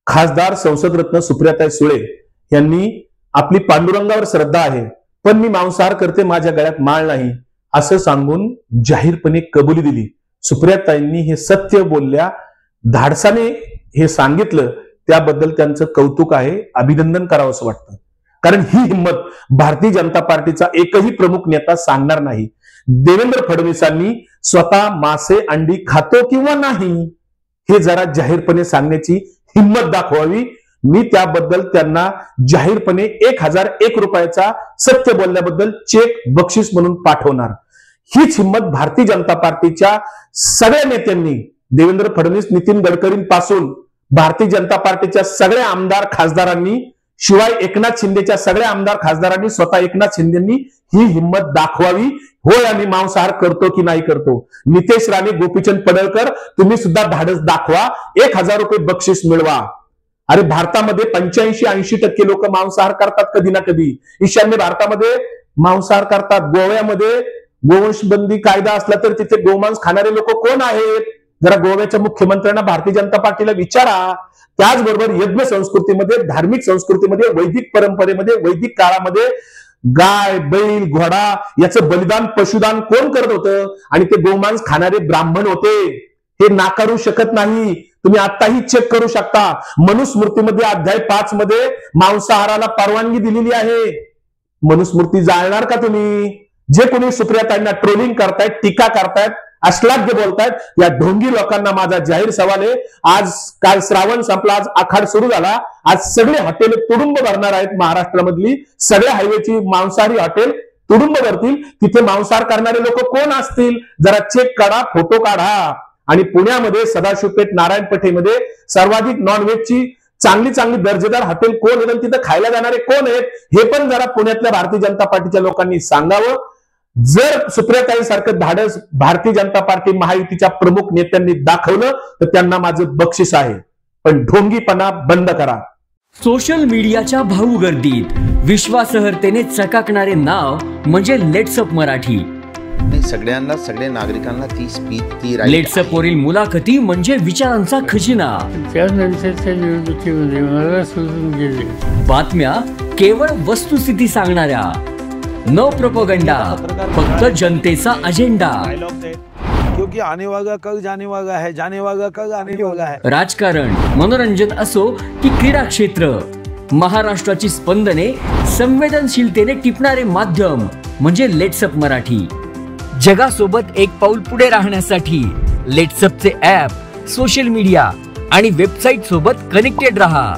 खासदार संसदरत्न सुप्रियाताई सुळे यांनी आपली पांडुरंगावर श्रद्धा आहे, पण मी मांसाहार करते, माझ्या गळ्यात माळ नाही, असं सांगून जाहीरपणे कबुली दिली. सुप्रियाताईंनी हे सत्य बोलल्या, धाडसाने हे सांगितलं, त्याबद्दल त्यांचं कौतुक आहे, अभिनंदन करावं असं वाटतं. कारण ही हिंमत भारतीय जनता पार्टीचा एकही प्रमुख नेता सांगणार नाही. देवेंद्र फडणवीसांनी स्वतः मासे अंडी खातो किंवा नाही हे जरा जाहीरपणे सांगण्याची हिंमत दाखवावी. मी त्याबद्दल त्यांना जाहीरपणे 1001 रुपयाचा सत्य बोलल्याबद्दल चेक बक्षीस म्हणून पाठवणार. हीच हिंमत भारतीय जनता पार्टीच्या सगळ्या नेत्यांनी, देवेंद्र फडणवीस, नितीन गडकरींपासून भारतीय जनता पार्टीच्या सगळ्या आमदार खासदारांनी, शिवाय एकनाथ शिंदेच्या सगळ्या आमदार खासदारांनी, स्वतः एकनाथ शिंदेंनी ही हिंमत दाखवावी. होय, आम्ही मांसाहार करतो की नाही करतो. नितेश राणे, गोपीचंद पडळकर, तुम्ही सुद्धा धाडस दाखवा, 1000 रुपये बक्षीस मिळवा. अरे भारतामध्ये 85-80% लोक मांसाहार करतात कधी ना कधी. ईशान्य भारतामध्ये मांसाहार करतात. गोव्यामध्ये गोवंशबंदी कायदा असला तर तिथे गोमांस खाणारे लोक कोण आहेत? जरा गोव्याच्या मुख्यमंत्र्यांना, भारतीय जनता पार्टीला विचारा. त्याचबरोबर यज्ञ संस्कृतीमध्ये, धार्मिक संस्कृतीमध्ये, वैदिक परंपरेमध्ये, वैदिक काळामध्ये गाय, बैल, घोडा याचं बलिदान, पशुदान कोण करत होतं? आणि ते गोमांस खाणारे ब्राह्मण होते. हे नाकारू शकत नाही. तुम्ही आताही चेक करू शकता. मनुस्मृतीमध्ये अध्याय 5 मध्ये मांसाहाराला परवानगी दिलेली आहे. मनुस्मृती जाळणार का तुम्ही? जे कोणी सुप्रियाताईंना ट्रोलिंग करतायत, टीका करतायत, अश्लाघ्य बोलतायत, या ढोंगी लोकांना माझा जाहीर सवाल आहे. काल श्रावण संपला, आज आखाड सुरू झाला. आज सगळे हॉटेल तुडुंब भरणार आहेत. महाराष्ट्रामधली सगळ्या हायवेची मांसाहारी हॉटेल तुडुंब भरतील. तिथे मांसाहार करणारे लोक कोण असतील? जरा चेक काढा, फोटो काढा. आणि पुण्यामध्ये सदाशिवपेठ, नारायणपेठेमध्ये सर्वाधिक नॉनव्हेजची चांगली दर्जेदार हॉटेल कोण आहेत? तिथे खायला जाणारे कोण आहेत? हे पण जरा पुण्यातल्या भारतीय जनता पार्टीच्या लोकांनी सांगावं. जर सुप्रियाताईंसारखं धाडस भारतीय जनता पार्टी महायुतीच्या प्रमुख नेत्यांनी दाखवलं तर त्यांना माझं बक्षीस आहे. पण ढोंगीपणा बंद करा. सोशल मीडियाच्या भाऊ गर्दीत विश्वासार्हतेने चकाकणारे नाव म्हणजे लेट्सअप मराठी. सगळ्यांना, सगळ्या नागरिकांना ती स्पीच, लेट्सअप वरील मुलाखती म्हणजे विचारांचा खजिना. त्यानंतरच्या निवडणुकीमध्ये मला सोडून गेले. बातम्या केवळ वस्तुस्थिती सांगणाऱ्या, न प्रोपगंडा, फक्त जनतेचा अजेंडा. क्योंकि आने वाला कल जाने वाला है, जाने वाला कल आने वाला है. राजकारण, मनोरंजन असो की क्रीडा क्षेत्र, महाराष्ट्राची स्पंदने संवेदनशीलतेने टिपणारे माध्यम म्हणजे लेट्सअप मराठी. जगासोबत एक पाऊल पुढे राहण्यासाठी लेट्सअपचे ॲप, सोशल मीडिया आणि वेबसाईट सोबत कनेक्टेड रहा.